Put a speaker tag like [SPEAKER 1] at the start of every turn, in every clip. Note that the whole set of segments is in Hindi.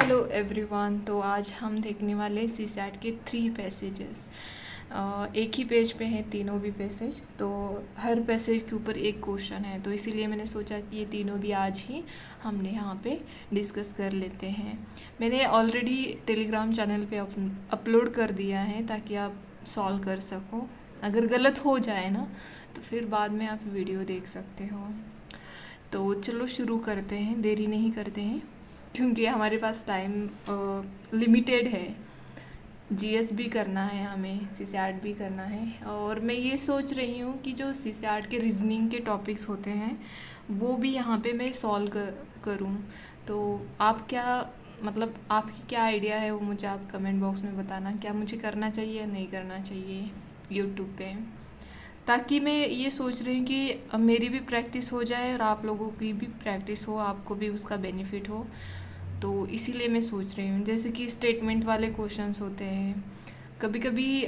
[SPEAKER 1] Hello everyone. तो आज हम देखने वाले सीसैट के 3 पैसेजेस। एक ही पेज पे हैं तीनों भी पैसेज, तो हर पैसेज के ऊपर एक क्वेश्चन है, तो इसीलिए मैंने सोचा कि ये तीनों भी आज ही हमने यहाँ पे डिस्कस कर लेते हैं। मैंने ऑलरेडी टेलीग्राम चैनल पे अपलोड कर दिया है ताकि आप सॉल्व कर सको। अगर गलत हो जाए ना तो फिर बाद में आप वीडियो देख सकते हो। तो चलो शुरू करते हैं, देरी नहीं करते हैं क्योंकि हमारे पास टाइम लिमिटेड है। जीएस भी करना है, हमें सीसैट भी करना है, और मैं ये सोच रही हूँ कि जो सीसैट के रीजनिंग के टॉपिक्स होते हैं वो भी यहाँ पे मैं सॉल्व करूँ। तो आप क्या मतलब आपकी क्या आइडिया है वो मुझे आप कमेंट बॉक्स में बताना, क्या मुझे करना चाहिए या नहीं करना चाहिए यूट्यूब पे। ताकि मैं ये सोच रही हूँ कि मेरी भी प्रैक्टिस हो जाए और आप लोगों की भी प्रैक्टिस हो, आपको भी उसका बेनिफिट हो। तो इसीलिए मैं सोच रही हूँ, जैसे कि स्टेटमेंट वाले क्वेश्चंस होते हैं, कभी कभी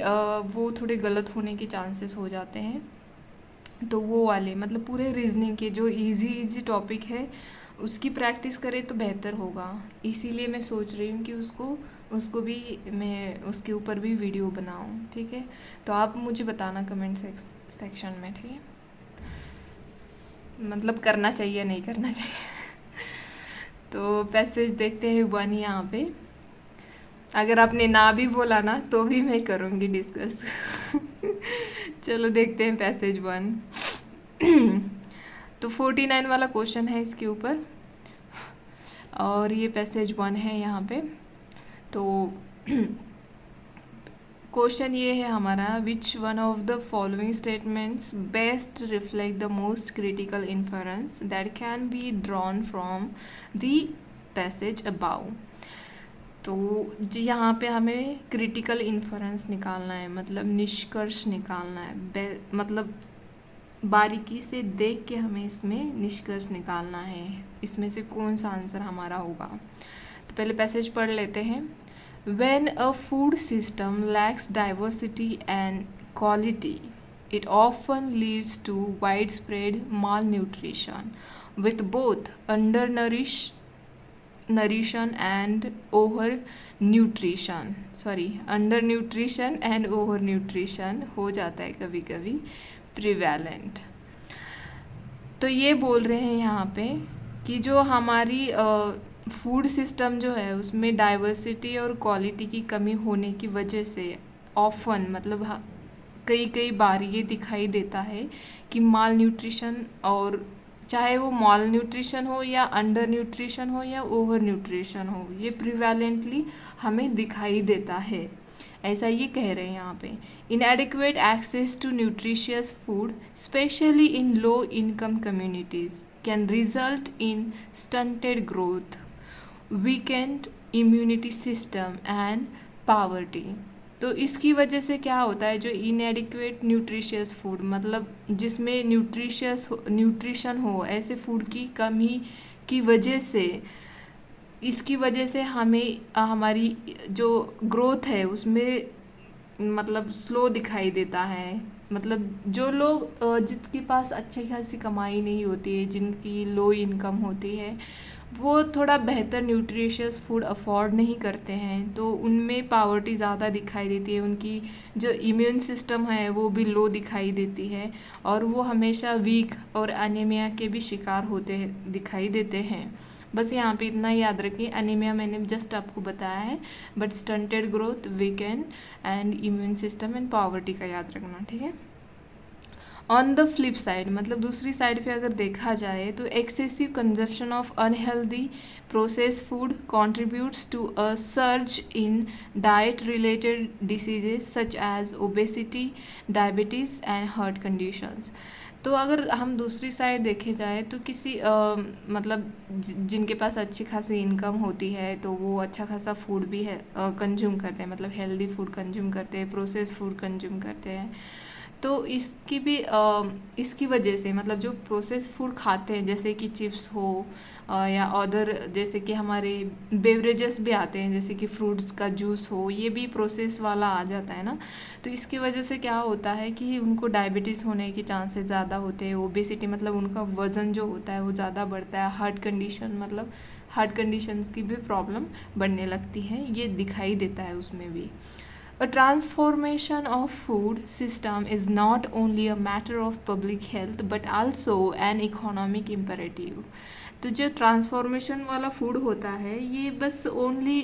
[SPEAKER 1] वो थोड़े गलत होने के चांसेस हो जाते हैं। तो वो वाले मतलब पूरे रीजनिंग के जो इजी टॉपिक है उसकी प्रैक्टिस करें तो बेहतर होगा। इसीलिए मैं सोच रही हूँ कि उसको भी मैं उसके ऊपर भी वीडियो बनाऊँ। ठीक है, तो आप मुझे बताना कमेंट सेक्शन में। ठीक है, मतलब करना चाहिए नहीं करना चाहिए। तो पैसेज देखते हैं 1 यहाँ पे। अगर आपने ना भी बोला ना तो भी मैं करूँगी डिस्कस। चलो देखते हैं पैसेज 1। तो 49 वाला क्वेश्चन है इसके ऊपर, और ये पैसेज 1 है यहाँ पे। तो क्वेश्चन ये है हमारा, which one of the following statements best reflect the most critical inference that can be drawn from the passage above. तो यहाँ पे हमें क्रिटिकल इन्फरेंस निकालना है, मतलब निष्कर्ष निकालना है। मतलब बारीकी से देख के हमें इसमें निष्कर्ष निकालना है, इसमें से कौन सा आंसर हमारा होगा। तो पहले पैसेज पढ़ लेते हैं। When a food system lacks diversity and quality, it often leads to widespread malnutrition, with both undernourished nutrition and undernutrition and overnutrition हो जाता है कभी कभी प्रिवेलेंट। तो ये बोल रहे हैं यहाँ पे कि जो हमारी फूड सिस्टम जो है उसमें डाइवर्सिटी और क्वालिटी की कमी होने की वजह से ऑफन मतलब कई बार ये दिखाई देता है कि माल न्यूट्रिशन, और चाहे वो माल न्यूट्रिशन हो या अंडर न्यूट्रिशन हो या ओवर न्यूट्रिशन हो, ये प्रिवेलेंटली हमें दिखाई देता है, ऐसा ये कह रहे हैं यहाँ पे। Inadequate access to nutritious food specially in low income communities can result in stunted growth, weakened immunity system and poverty. तो इसकी वजह से क्या होता है, जो इनएडिक्वेट न्यूट्रिशियस फूड मतलब जिसमें न्यूट्रिशन हो, ऐसे फूड की कमी की वजह से, इसकी वजह से हमें हमारी जो ग्रोथ है उसमें मतलब स्लो दिखाई देता है। मतलब जो लोग जिसके पास अच्छी खासी कमाई नहीं होती है, जिनकी लो इनकम होती है, वो थोड़ा बेहतर न्यूट्रिशियस फूड अफोर्ड नहीं करते हैं, तो उनमें पावर्टी ज़्यादा दिखाई देती है। उनकी जो इम्यून सिस्टम है वो भी लो दिखाई देती है, और वो हमेशा वीक और एनीमिया के भी शिकार होते दिखाई देते हैं। बस यहाँ पे इतना याद रखिए, एनीमिया मैंने जस्ट आपको बताया है, but stunted growth, weekend and immune system and poverty का याद रखना। ठीक है। ऑन द फ्लिप साइड मतलब दूसरी साइड पे अगर देखा जाए तो excessive consumption of unhealthy process food contributes to a surge in diet related diseases such as obesity, diabetes and heart conditions. तो अगर हम दूसरी साइड देखे जाए तो किसी मतलब जिनके पास अच्छी खासी इनकम होती है तो वो अच्छा खासा फूड भी है कंज्यूम करते हैं, मतलब हेल्दी फूड कंज्यूम करते हैं, प्रोसेस फूड कंज्यूम करते हैं। तो इसकी वजह से मतलब जो प्रोसेस फूड खाते हैं, जैसे कि चिप्स हो या अदर, जैसे कि हमारे बेवरेजेस भी आते हैं, जैसे कि फ्रूट्स का जूस हो, ये भी प्रोसेस वाला आ जाता है ना। तो इसकी वजह से क्या होता है कि उनको डायबिटीज़ होने के चांसेस ज़्यादा होते हैं, ओबेसिटी मतलब उनका वज़न जो होता है वो ज़्यादा बढ़ता है, हार्ट कंडीशन मतलब हार्ट कंडीशंस की भी प्रॉब्लम बढ़ने लगती है, ये दिखाई देता है उसमें भी। A transformation of food system is not only a matter of public health but also an economic imperative. तो जो ट्रांसफॉर्मेशन वाला फूड होता है ये बस ओनली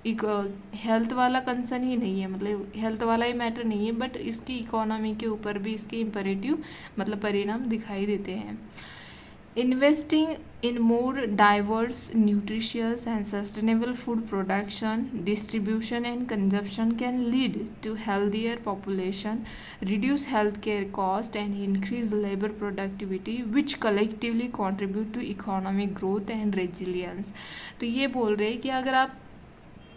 [SPEAKER 1] एक हेल्थ वाला कंसर्न ही नहीं है, मतलब हेल्थ वाला ही मैटर नहीं है, बट इसकी इकोनॉमी के ऊपर भी इसके इम्परेटिव मतलब परिणाम दिखाई देते हैं। Investing in more diverse, nutritious and sustainable food production, distribution and consumption can lead to healthier population, reduce healthcare cost and increase labor productivity which collectively contribute to economic growth and resilience। तो ये बोल रहे हैं कि अगर आप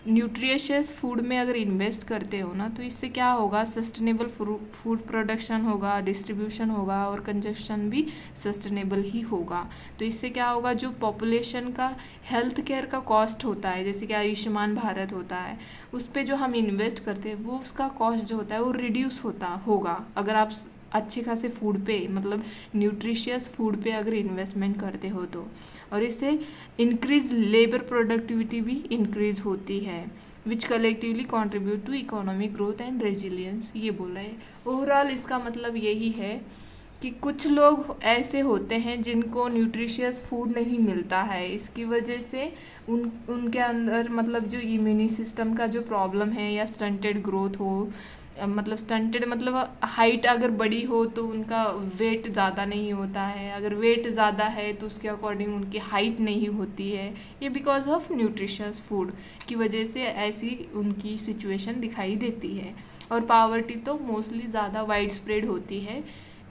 [SPEAKER 1] न्यूट्रिशियस फूड में अगर इन्वेस्ट करते हो ना, तो इससे क्या होगा, सस्टेनेबल फूड प्रोडक्शन होगा, डिस्ट्रीब्यूशन होगा और कंजप्शन भी सस्टेनेबल ही होगा। तो इससे क्या होगा, जो पॉपुलेशन का हेल्थ केयर का कॉस्ट होता है, जैसे कि आयुष्मान भारत होता है, उस पर जो हम इन्वेस्ट करते हैं वो उसका कॉस्ट जो होता है वो रिड्यूस होगा अगर आप अच्छे खासे फूड पे मतलब न्यूट्रिशियस फूड पे अगर इन्वेस्टमेंट करते हो तो। और इससे इंक्रीज लेबर प्रोडक्टिविटी भी इंक्रीज होती है which collectively contribute to economic growth and resilience, ये बोल रहे हैं। ओवरऑल इसका मतलब यही है कि कुछ लोग ऐसे होते हैं जिनको न्यूट्रिशियस फूड नहीं मिलता है, इसकी वजह से उनके अंदर मतलब जो इम्यूनी सिस्टम का जो प्रॉब्लम है या स्टंटेड ग्रोथ हो, मतलब स्टंटेड मतलब हाइट अगर बड़ी हो तो उनका वेट ज़्यादा नहीं होता है, अगर वेट ज़्यादा है तो उसके अकॉर्डिंग उनकी हाइट नहीं होती है, ये बिकॉज ऑफ न्यूट्रिशियस फूड की वजह से ऐसी उनकी सिचुएशन दिखाई देती है। और पावर्टी तो मोस्टली ज़्यादा वाइड स्प्रेड होती है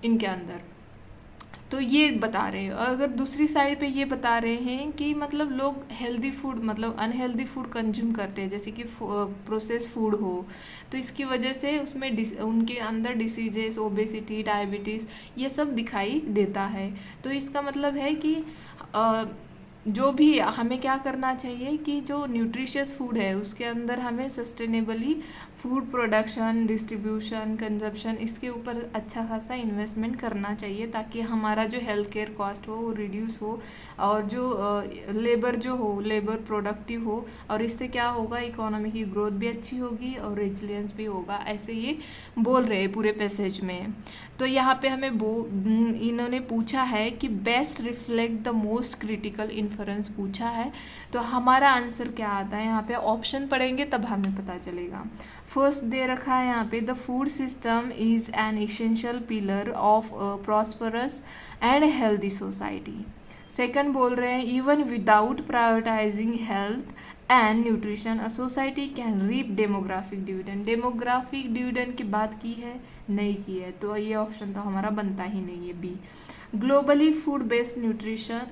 [SPEAKER 1] इनके अंदर। तो ये बता रहे हैं। और अगर दूसरी साइड पे ये बता रहे हैं कि मतलब लोग हेल्दी फूड मतलब अनहेल्दी फूड कंज्यूम करते हैं, जैसे कि प्रोसेस फूड हो, तो इसकी वजह से उसमें उनके अंदर डिसीजेस, ओबेसिटी, डायबिटीज़ ये सब दिखाई देता है। तो इसका मतलब है कि जो भी हमें क्या करना चाहिए कि जो न्यूट्रिशियस फूड है उसके अंदर हमें sustainably food production, distribution, consumption इसके ऊपर अच्छा खासा इन्वेस्टमेंट करना चाहिए ताकि हमारा जो हेल्थ केयर कॉस्ट हो वो रिड्यूस हो और जो लेबर जो हो लेबर प्रोडक्टिव हो, और इससे क्या होगा, इकोनॉमी की ग्रोथ भी अच्छी होगी और रेजिलियंस भी होगा, ऐसे ये बोल रहे हैं पूरे पैसेज में। तो यहाँ पे हमें इन्होंने पूछा है कि best reflect the most critical inference पूछा है, तो हमारा आंसर क्या आता है, यहाँ पे ऑप्शन पढ़ेंगे तब हमें पता चलेगा। फर्स्ट दे रखा है यहाँ पे, the food system is an essential pillar of prosperous and healthy society. Second बोल रहे हैं, even without prioritising health and nutrition a society can reap demographic dividend. Demographic dividend की बात की है, नहीं की है, तो ये ऑप्शन तो हमारा बनता ही नहीं है, B. Globally food based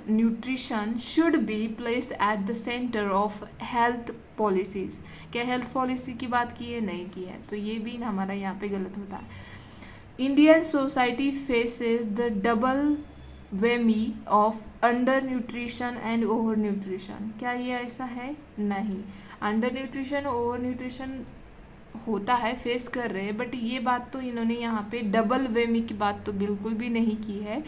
[SPEAKER 1] nutrition should be placed at the centre of health policies. क्या हेल्थ पॉलिसी की बात की है, नहीं की है, तो ये भी हमारा यहाँ पे गलत होता है। Indian society faces the double whammy of under nutrition and over nutrition. क्या ये ऐसा है, नहीं। अंडर न्यूट्रिशन ओवर न्यूट्रिशन होता है, फेस कर रहे हैं, बट ये बात तो इन्होंने यहाँ पे डबल वेमी की बात तो बिल्कुल भी नहीं की है,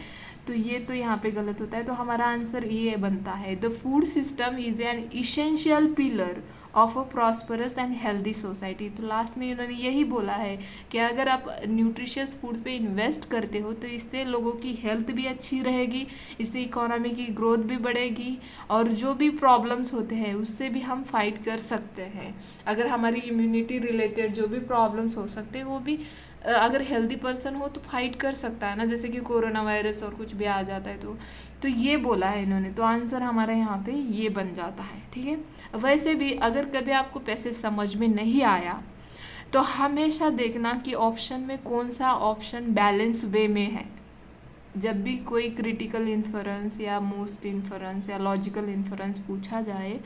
[SPEAKER 1] तो ये तो यहाँ पे गलत होता है। तो हमारा आंसर ये बनता है, the food system is an essential pillar of a prosperous and healthy society. तो लास्ट में इन्होंने यही बोला है कि अगर आप न्यूट्रिशियस फूड पे इन्वेस्ट करते हो तो इससे लोगों की हेल्थ भी अच्छी रहेगी, इससे इकोनॉमी की ग्रोथ भी बढ़ेगी और जो भी प्रॉब्लम्स होते हैं उससे भी हम फाइट कर सकते हैं। अगर हमारी इम्यूनिटी रिलेटेड जो भी प्रॉब्लम्स हो सकते हैं वो भी अगर हेल्दी पर्सन हो तो फाइट कर सकता है ना, जैसे कि कोरोना वायरस और कुछ भी आ जाता है तो ये बोला है इन्होंने, तो आंसर हमारा यहाँ पे ये बन जाता है, ठीक है। वैसे भी अगर कभी आपको पैसेज समझ में नहीं आया तो हमेशा देखना कि ऑप्शन में कौन सा ऑप्शन बैलेंस वे में है। जब भी कोई क्रिटिकल इन्फरेंस या मोस्ट इन्फरेंस या लॉजिकल इन्फरेंस पूछा जाए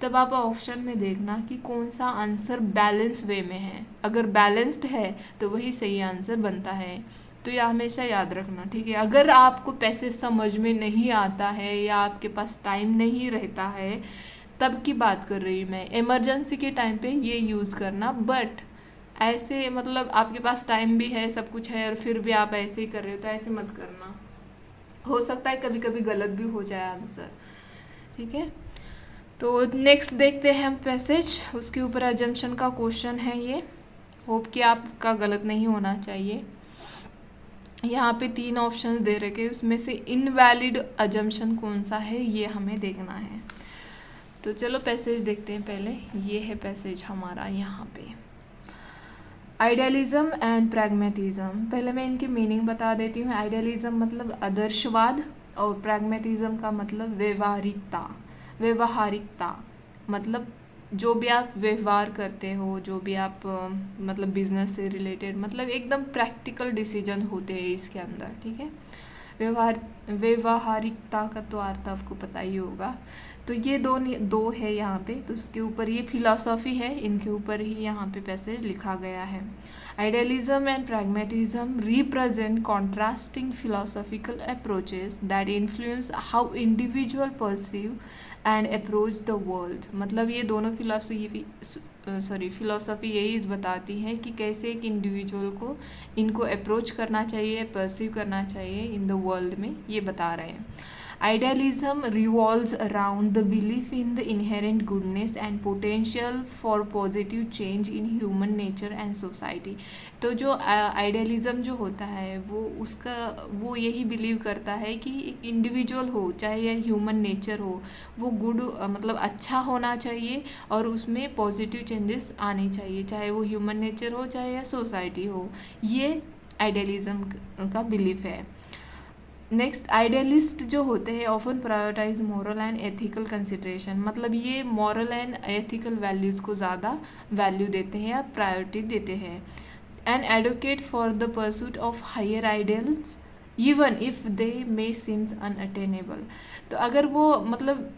[SPEAKER 1] तब आप ऑप्शन में देखना कि कौन सा आंसर बैलेंस वे में है। अगर बैलेंस्ड है तो वही सही आंसर बनता है, तो यह हमेशा याद रखना, ठीक है। अगर आपको पैसे समझ में नहीं आता है या आपके पास टाइम नहीं रहता है तब की बात कर रही हूँ मैं, इमरजेंसी के टाइम पे ये यूज़ करना, बट ऐसे मतलब आपके पास टाइम भी है, सब कुछ है और फिर भी आप ऐसे ही कर रहे हो तो ऐसे मत करना। हो सकता है कभी कभी गलत भी हो जाए आंसर, ठीक है। तो नेक्स्ट देखते हैं हम पैसेज, उसके ऊपर अजम्पशन का क्वेश्चन है ये। होप कि आपका गलत नहीं होना चाहिए। यहाँ पे 3 ऑप्शन दे रखे, उसमें से इनवैलिड अजम्पशन कौन सा है ये हमें देखना है। तो चलो पैसेज देखते हैं पहले। ये है पैसेज हमारा यहाँ पे, आइडियलिज्म एंड प्रैग्मेटिज्म। पहले मैं इनकी मीनिंग बता देती हूँ। आइडियलिज्म मतलब आदर्शवाद और प्रैग्मेटिज्म का मतलब व्यवहारिकता मतलब जो भी आप व्यवहार करते हो, जो भी आप मतलब बिजनेस से रिलेटेड, मतलब एकदम प्रैक्टिकल डिसीजन होते हैं इसके अंदर, ठीक है। व्यवहारिकता का तो अर्थ आपको पता ही होगा। तो ये दो है यहाँ पे, तो उसके ऊपर ये फिलॉसफी है, इनके ऊपर ही यहाँ पे पैसेज लिखा गया है। Idealism and pragmatism represent contrasting philosophical approaches that influence how individual perceive and approach the world. मतलब ये दोनों फिलोसफी यही बताती है कि कैसे एक इंडिविजुअल को इनको अप्रोच करना चाहिए, परसीव करना चाहिए इन द वर्ल्ड में, ये बता रहे हैं। Idealism revolves around the belief in the inherent goodness and potential for positive change in human nature and society। तो जो आइडियलिज्म जो होता है वो यही बिलीव करता है कि एक इंडिविजुअल हो, चाहे यह ह्यूमन नेचर हो, वो गुड मतलब अच्छा होना चाहिए और उसमें पॉजिटिव चेंजेस आने चाहिए, चाहे वो ह्यूमन नेचर हो चाहे या सोसाइटी हो। ये आइडियलिज्म का बिलीफ है। नेक्स्ट, आइडियलिस्ट जो होते हैं often prioritise moral and ethical consideration. मतलब ये मॉरल एंड एथिकल वैल्यूज़ को ज़्यादा वैल्यू देते हैं या प्रायोरिटी देते हैं। And advocate for the pursuit of higher ideals even if they may seems unattainable. तो अगर वो मतलब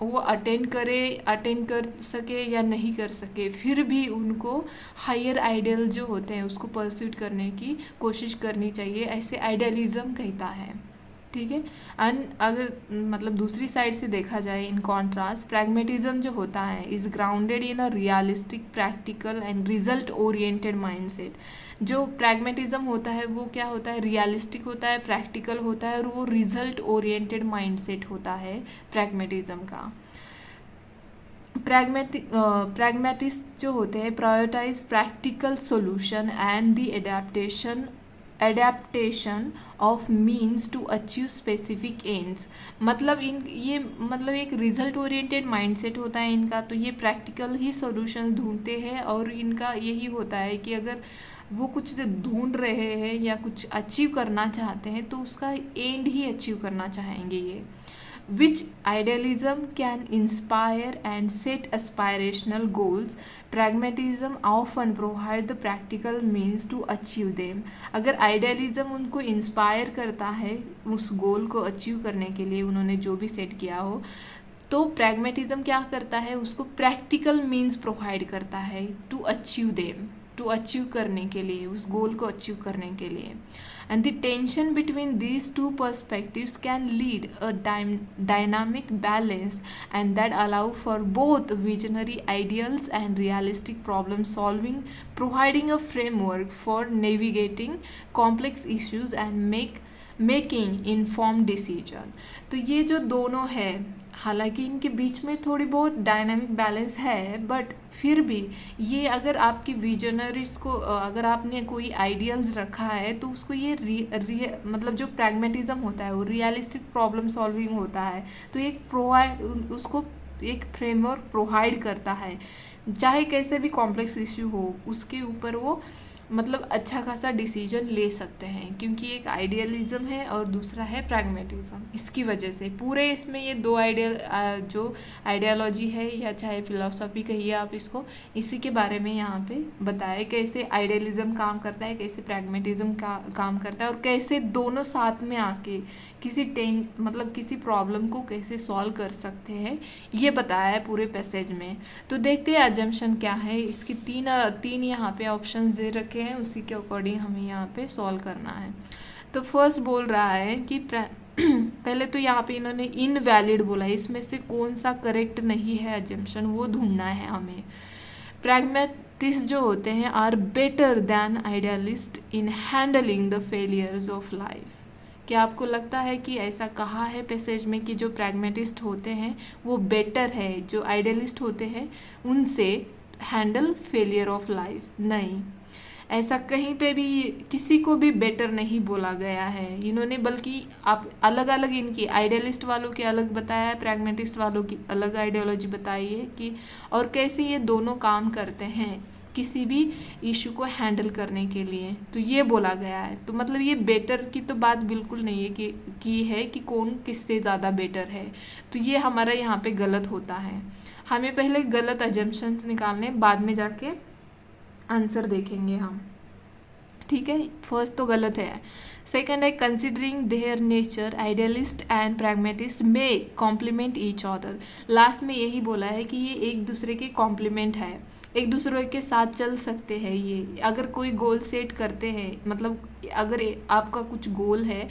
[SPEAKER 1] वो अटेंड कर सके या नहीं कर सके, फिर भी उनको हायर आइडियल जो होते हैं उसको परस्यूट करने की कोशिश करनी चाहिए, ऐसे आइडियलिज्म कहता है, ठीक है। एंड अगर मतलब दूसरी साइड से देखा जाए, इन कॉन्ट्रास्ट प्रैग्मेटिज्म जो होता है is grounded in a realistic, practical and result oriented mindset. जो प्रैग्मेटिज्म होता है वो क्या होता है, रियलिस्टिक होता है, प्रैक्टिकल होता है और वो रिजल्ट ओरिएंटेड माइंडसेट होता है प्रैग्मेटिज्म का। प्रैग्मेटिस्ट जो होते हैं prioritise practical solution and the adaptation of means to achieve specific ends. मतलब मतलब एक रिजल्ट ओरिएंटेड माइंडसेट होता है इनका। तो ये प्रैक्टिकल ही सॉल्यूशन ढूंढते हैं और इनका यही होता है कि अगर वो कुछ ढूंढ रहे हैं या कुछ अचीव करना चाहते हैं तो उसका एंड ही अचीव करना चाहेंगे ये। Which idealism can inspire and set aspirational goals, pragmatism often provide the practical means to achieve them। अगर आइडियलिज्म उनको इंस्पायर करता है उस गोल को अचीव करने के लिए, उन्होंने जो भी सेट किया हो, तो प्रैग्मेटिज्म क्या करता है, उसको प्रैक्टिकल मीन्स प्रोवाइड करता है to achieve them, to achieve करने के लिए, उस गोल को अचीव करने के लिए। And the tension between these two perspectives can lead a dynamic balance and that allow for both visionary ideals and realistic problem solving, providing a framework for navigating complex issues and making inform decision. तो ये जो दोनों है, हालांकि इनके बीच में थोड़ी बहुत डायनामिक बैलेंस है, बट फिर भी ये अगर आपकी विजनरीज को, अगर आपने कोई आइडियल्स रखा है तो उसको ये मतलब जो प्रैग्मेटिज्म होता है वो रियलिस्टिक प्रॉब्लम सॉल्विंग होता है, तो उसको एक फ्रेमवर्क प्रोवाइड करता है, चाहे कैसे भी कॉम्प्लेक्स इश्यू हो उसके ऊपर वो मतलब अच्छा खासा डिसीजन ले सकते हैं, क्योंकि एक आइडियलिज्म है और दूसरा है प्रैग्मेटिज्म। इसकी वजह से पूरे इसमें ये दो जो आइडियोलॉजी है या चाहे फिलॉसफी कहिए आप इसको, इसी के बारे में यहाँ पे बताया कैसे आइडियलिज्म काम करता है, कैसे प्रैग्मेटिज्म काम करता है और कैसे दोनों साथ में आके किसी प्रॉब्लम को कैसे सॉल्व कर सकते हैं, ये बताया है पूरे पैसेज में। तो देखते हैं अजम्पशन क्या है। इसकी तीन यहाँ पे ऑप्शंस दे रखे हैं, उसी के अकॉर्डिंग हमें यहाँ पे सॉल्व करना है। तो फर्स्ट बोल रहा है कि पहले तो यहाँ पे इन्होंने इनवैलिड बोला है, इसमें से कौन सा करेक्ट नहीं है अजम्पशन वो ढूंढना है हमें। प्रैग्मेटिस्ट जो होते हैं are better than idealist in handling the failures of life. क्या आपको लगता है कि ऐसा कहा है पैसेज में कि जो प्रैग्मेटिस्ट होते हैं वो बेटर है जो आइडियलिस्ट होते हैं उनसे हैंडल फेलियर ऑफ लाइफ? नहीं, ऐसा कहीं पे भी किसी को भी बेटर नहीं बोला गया है इन्होंने, बल्कि आप अलग अलग इनकी आइडियलिस्ट वालों की अलग बताया है, प्रैग्मेटिस्ट वालों की अलग आइडियोलॉजी बताई है कि और कैसे ये दोनों काम करते हैं किसी भी इशू को हैंडल करने के लिए, तो ये बोला गया है। तो मतलब ये बेटर की तो बात बिल्कुल नहीं है कि कौन किससे ज़्यादा बेटर है, तो ये हमारा यहाँ पे गलत होता है। हमें पहले गलत अजम्पशंस निकालने, बाद में जाके आंसर देखेंगे हम, ठीक है। फर्स्ट तो गलत है। सेकंड है considering their nature idealist and pragmatist में कॉम्प्लीमेंट ईच अदर। लास्ट में यही बोला है कि ये एक दूसरे के कॉम्प्लीमेंट है, एक दूसरे के साथ चल सकते हैं। ये अगर कोई गोल सेट करते हैं, मतलब अगर आपका कुछ गोल है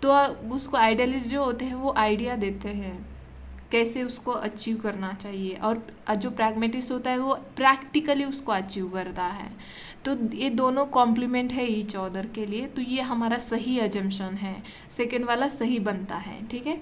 [SPEAKER 1] तो उसको आइडियलिस्ट जो होते हैं वो आइडिया देते हैं कैसे उसको अचीव करना चाहिए, और जो प्रैग्मेटिस्ट होता है वो प्रैक्टिकली उसको अचीव करता है। तो ये दोनों कॉम्प्लीमेंट है ईच अदर के लिए, तो ये हमारा सही अजम्पशन है, सेकंड वाला सही बनता है, ठीक है।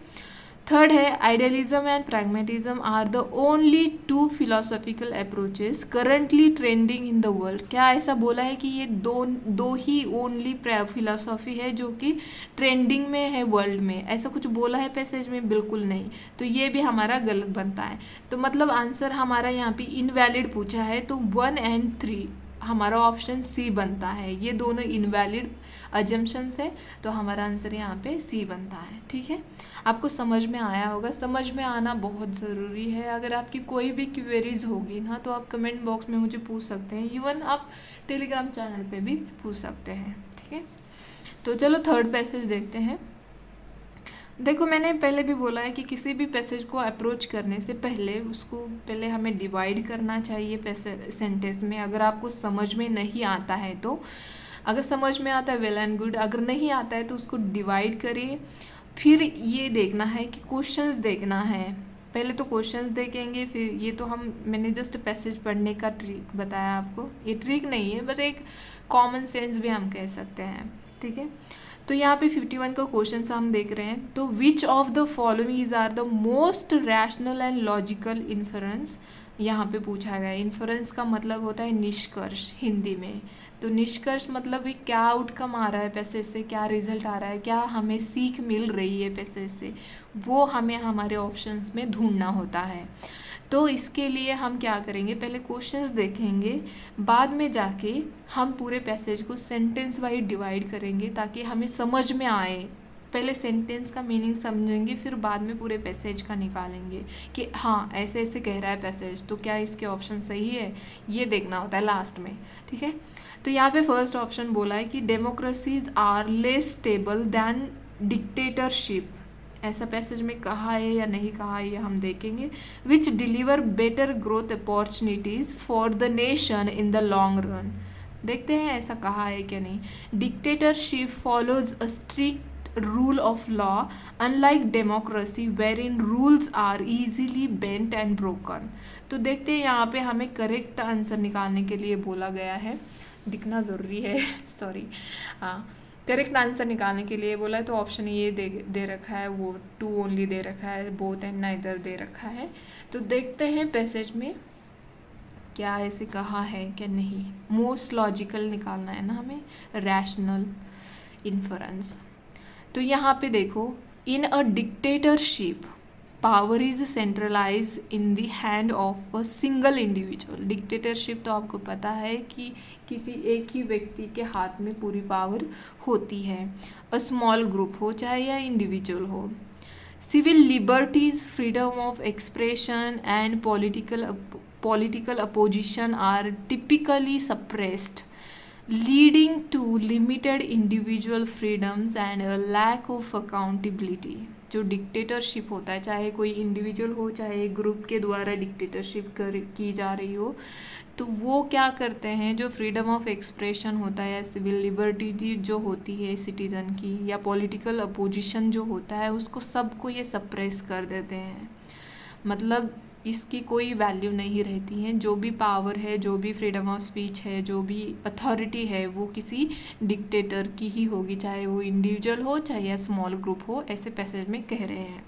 [SPEAKER 1] थर्ड है idealism and pragmatism are the only two philosophical approaches currently trending in the world. क्या ऐसा बोला है कि ये दो ही ओनली फिलोसॉफी है जो कि ट्रेंडिंग में है वर्ल्ड में? ऐसा कुछ बोला है पैसेज में? बिल्कुल नहीं। तो ये भी हमारा गलत बनता है। तो मतलब आंसर हमारा यहाँ पे इनवैलिड पूछा है, तो 1 और 3 हमारा ऑप्शन सी बनता है। ये दोनों इनवैलिड अजम्पशंस है, तो हमारा आंसर यहाँ पे सी बनता है, ठीक है। आपको समझ में आया होगा, समझ में आना बहुत ज़रूरी है। अगर आपकी कोई भी क्वेरीज होगी ना तो आप कमेंट बॉक्स में मुझे पूछ सकते हैं, इवन आप टेलीग्राम चैनल पे भी पूछ सकते हैं, ठीक है। तो चलो थर्ड पैसेज देखते हैं। देखो मैंने पहले भी बोला है कि किसी भी पैसेज को अप्रोच करने से पहले उसको पहले हमें डिवाइड करना चाहिए पैसेज सेंटेंस में। अगर आपको समझ में नहीं आता है तो, अगर समझ में आता है वेल एंड गुड, अगर नहीं आता है तो उसको डिवाइड करिए। फिर ये देखना है कि क्वेश्चंस देखना है, पहले तो क्वेश्चंस देखेंगे, फिर ये तो मैंने जस्ट पैसेज पढ़ने का ट्रिक बताया आपको, ये ट्रिक नहीं है बस एक कॉमन सेंस भी हम कह सकते हैं, ठीक है। तो यहाँ पे 51 का क्वेश्चन हम देख रहे हैं। तो which of the following are the most rational and logical inference, यहाँ पे पूछा गया है। इन्फरेंस का मतलब होता है निष्कर्ष हिंदी में। तो निष्कर्ष मतलब भी क्या आउटकम आ रहा है पैसेज से, क्या रिजल्ट आ रहा है, क्या हमें सीख मिल रही है पैसेज से, वो हमें हमारे ऑप्शंस में ढूंढना होता है। तो इसके लिए हम क्या करेंगे, पहले क्वेश्चंस देखेंगे, बाद में जाके हम पूरे पैसेज को सेंटेंस वाइज डिवाइड करेंगे ताकि हमें समझ में आए। पहले सेंटेंस का मीनिंग समझेंगे, फिर बाद में पूरे पैसेज का निकालेंगे कि हाँ ऐसे ऐसे कह रहा है पैसेज, तो क्या इसके ऑप्शन सही है, ये देखना होता है लास्ट में, ठीक है। तो यहाँ पे फर्स्ट ऑप्शन बोला है कि democracies are less stable than dictatorship. ऐसा पैसेज में कहा है या नहीं कहा है ये हम देखेंगे। Which deliver better growth opportunities for the nation in the long run. देखते हैं ऐसा कहा है क्या नहीं। Dictatorship follows a strict rule of law unlike democracy wherein rules are easily bent and broken. तो देखते हैं यहाँ पे हमें करेक्ट आंसर निकालने के लिए बोला गया है, दिखना ज़रूरी है सॉरी, हाँ करेक्ट आंसर निकालने के लिए बोला है। तो ऑप्शन ये दे रखा है, वो 2 ओनली दे रखा है, बोथ एंड नाइदर दे रखा है। तो देखते हैं पैसेज में क्या ऐसे कहा है क्या नहीं। मोस्ट लॉजिकल निकालना है ना हमें, रैशनल इन्फरेंस। तो यहाँ पे देखो, in a dictatorship power is centralize in the hand of a single individual. Dictatorship तो आपको पता है कि किसी एक ही व्यक्ति के हाथ में पूरी पावर होती है, अ स्मॉल ग्रुप हो चाहे या इंडिविजुअल हो। Civil liberties, freedom of expression and political opposition are typically suppressed, leading to limited individual freedoms and a lack of accountability। जो डिक्टेटरशिप होता है, चाहे कोई इंडिविजुअल हो चाहे एक ग्रुप के द्वारा डिक्टेटरशिप की जा रही हो, तो वो क्या करते हैं, जो फ्रीडम ऑफ एक्सप्रेशन होता है या सिविल लिबर्टी जो होती है सिटीज़न की, या पॉलिटिकल अपोजिशन जो होता है, उसको सबको ये सप्रेस कर देते हैं। मतलब इसकी कोई वैल्यू नहीं रहती है। जो भी पावर है, जो भी फ्रीडम ऑफ स्पीच है, जो भी अथॉरिटी है, वो किसी डिक्टेटर की ही होगी, चाहे वो इंडिविजुअल हो चाहे या स्मॉल ग्रुप हो, ऐसे पैसेज में कह रहे हैं।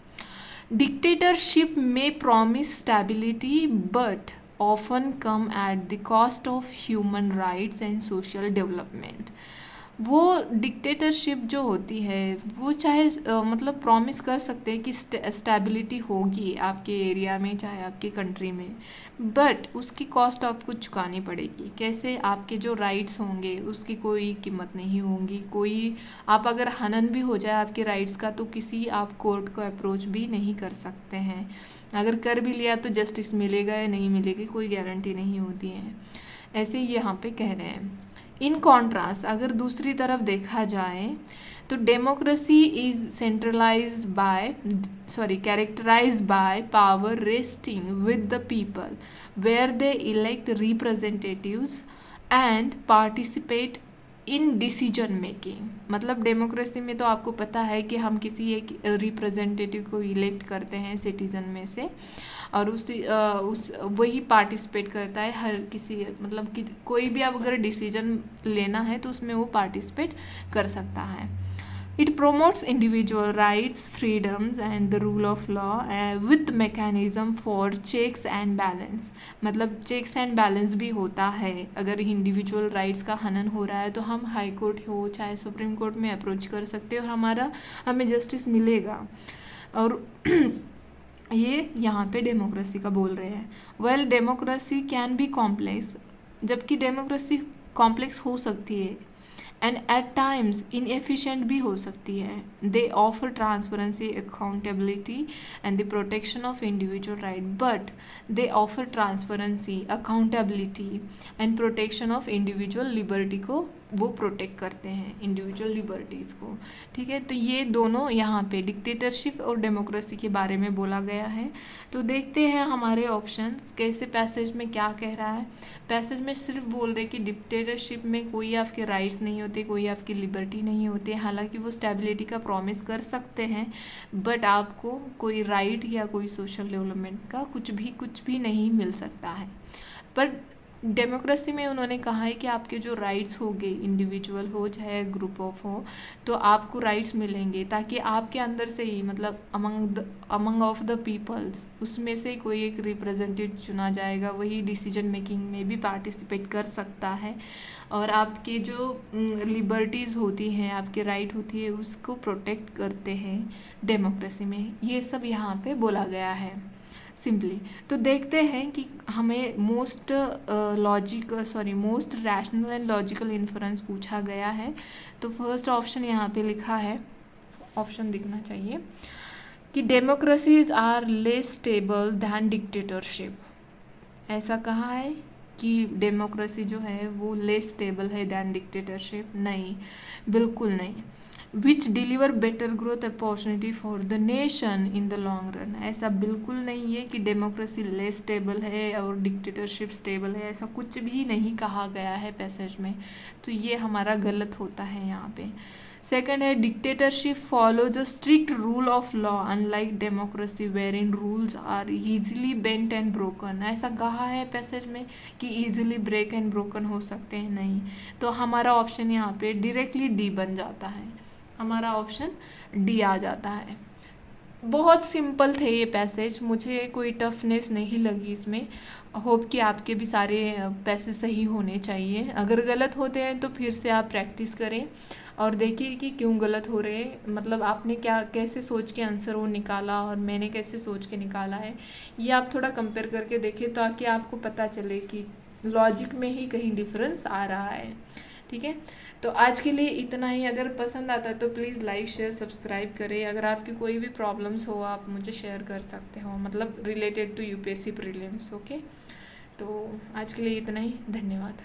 [SPEAKER 1] डिक्टेटरशिप में promise stability but often come at the cost of human rights and social development. वो डिक्टेटरशिप जो होती है वो चाहे मतलब प्रॉमिस कर सकते हैं कि स्टेबिलिटी होगी आपके एरिया में चाहे आपके कंट्री में, बट उसकी कॉस्ट आपको चुकानी पड़ेगी। कैसे? आपके जो राइट्स होंगे उसकी कोई कीमत नहीं होगी। कोई आप अगर हनन भी हो जाए आपके राइट्स का तो किसी आप कोर्ट को अप्रोच भी नहीं कर सकते हैं। अगर कर भी लिया तो जस्टिस मिलेगा या नहीं मिलेगी कोई गारंटी नहीं होती है। ऐसे ही यहाँ पे कह रहे हैं। इन कॉन्ट्रास्ट अगर दूसरी तरफ देखा जाए तो democracy is characterized by power resting with the people where they elect representatives and participate in decision making. मतलब डेमोक्रेसी में तो आपको पता है कि हम किसी एक रिप्रेजेंटेटिव को इलेक्ट करते हैं सिटीजन में से, और उस वही पार्टिसिपेट करता है हर किसी, मतलब कि कोई भी आप अगर डिसीजन लेना है तो उसमें वो पार्टिसिपेट कर सकता है। It promotes individual rights, freedoms and the rule of law with mechanism for checks and balance. मतलब चेक्स एंड बैलेंस भी होता है। अगर इंडिविजुअल राइट्स का हनन हो रहा है तो हम हाई कोर्ट हो चाहे सुप्रीम कोर्ट में अप्रोच कर सकते हैं और हमें जस्टिस मिलेगा। और ये यहाँ पे डेमोक्रेसी का बोल रहे हैं। Well democracy can be complex, जबकि डेमोक्रेसी कॉम्प्लेक्स हो सकती है एंड एट टाइम्स इनएफिशिएंट भी हो सकती है। दे offer transparency, accountability and the protection of individual right, but they offer transparency, accountability and protection of individual liberty को वो प्रोटेक्ट करते हैं, इंडिविजुअल लिबर्टीज़ को। ठीक है, तो ये दोनों यहाँ पे डिक्टेटरशिप और डेमोक्रेसी के बारे में बोला गया है। तो देखते हैं हमारे ऑप्शन कैसे पैसेज में क्या कह रहा है। पैसेज में सिर्फ बोल रहे कि डिक्टेटरशिप में कोई आपके राइट्स नहीं होते, कोई आपकी लिबर्टी नहीं होती। हालांकि वो स्टेबिलिटी का प्रॉमिस कर सकते हैं, बट आपको कोई राइट या कोई सोशल डेवलपमेंट का कुछ भी नहीं मिल सकता है। पर डेमोक्रेसी में उन्होंने कहा है कि आपके जो राइट्स होंगे, इंडिविजुअल हो चाहे ग्रुप ऑफ हो, तो आपको राइट्स मिलेंगे ताकि आपके अंदर से ही, मतलब अमंग ऑफ द पीपल्स, उसमें से कोई एक रिप्रेजेंटेटिव चुना जाएगा, वही डिसीजन मेकिंग में भी पार्टिसिपेट कर सकता है और आपके जो लिबर्टीज़ होती हैं, आपके राइट होती है, उसको प्रोटेक्ट करते हैं डेमोक्रेसी में। ये सब यहाँ पे बोला गया है सिंपली। तो देखते हैं कि हमें most rational and logical inference पूछा गया है। तो फर्स्ट ऑप्शन यहाँ पे लिखा है, ऑप्शन दिखना चाहिए कि democracies are less stable than dictatorship. ऐसा कहा है कि डेमोक्रेसी जो है वो लेस स्टेबल है दैन डिक्टेटरशिप? नहीं, बिल्कुल नहीं। Which deliver better growth opportunity for the nation in the long run. ऐसा बिल्कुल नहीं है कि डेमोक्रेसी लेस स्टेबल है और डिक्टेटरशिप स्टेबल है, ऐसा कुछ भी नहीं कहा गया है पैसेज में। तो ये हमारा गलत होता है यहाँ पे। सेकंड है dictatorship follows a strict rule of law unlike democracy wherein rules are easily bent and broken. ऐसा कहा है पैसेज में कि ईजिली ब्रेक एंड ब्रोकन हो सकते हैं? नहीं। तो हमारा ऑप्शन यहाँ पे डायरेक्टली डी बन जाता है, हमारा ऑप्शन डी आ जाता है। बहुत सिंपल थे ये पैसेज, मुझे कोई टफनेस नहीं लगी इसमें। होप कि आपके भी सारे पैसेज सही होने चाहिए। अगर गलत होते हैं तो फिर से आप प्रैक्टिस करें और देखिए कि क्यों गलत हो रहे हैं, मतलब आपने कैसे सोच के आंसर वो निकाला और मैंने कैसे सोच के निकाला है, ये आप थोड़ा कंपेयर करके देखें ताकि आपको पता चले कि लॉजिक में ही कहीं डिफरेंस आ रहा है। ठीक है, तो आज के लिए इतना ही। अगर पसंद आता है तो प्लीज़ लाइक शेयर सब्सक्राइब करें। अगर आपकी कोई भी प्रॉब्लम्स हो आप मुझे शेयर कर सकते हो, मतलब related to UPSC prelims. Okay, तो आज के लिए इतना ही, धन्यवाद।